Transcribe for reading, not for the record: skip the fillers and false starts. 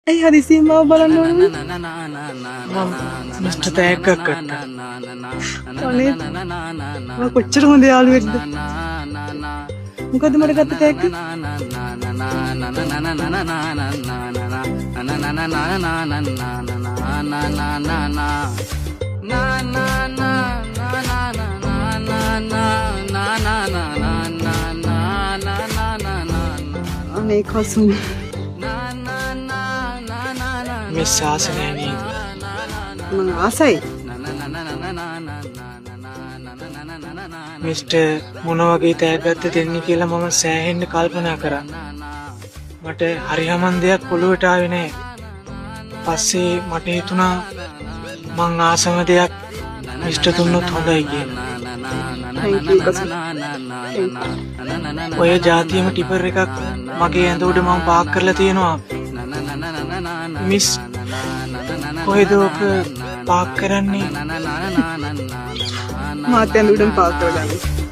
ඇයි හදිසියෙන් මාව බලන්න ඕනේ? මිස්ටර් තෑග්ගක් ගත්තා. අනේ මම කොච්චර හොඳ යාළුවෙක්ද? මොකද මට ගත්ත තෑග්ග? අනේ කසුන් මිස් ආසනය නේද? මම ආසයි. මිස්ටර් මොන වගේ තෑග්ගක්ද දෙන්නේ කියලා මම සෑහෙන්න කල්පනා කරා. මට හරි හමන් දෙයක් ඔළුවට ආවේ නැහැ. පස්සේ මට හිතුණා මං ආසම දෙයක් මිස්ටර් දුන්නොත් හොඳයි කියලා. Thank you Kasun. ඔය ජාතියම ටිපර් එකක් මගේ ඇඳ උඩ මම පාක් කරලා තියෙනවා. මිස් කොහෙද ඔක පාක් කරන්නේ? මාත් ඇඳ උඩම පාක් කරගන්න.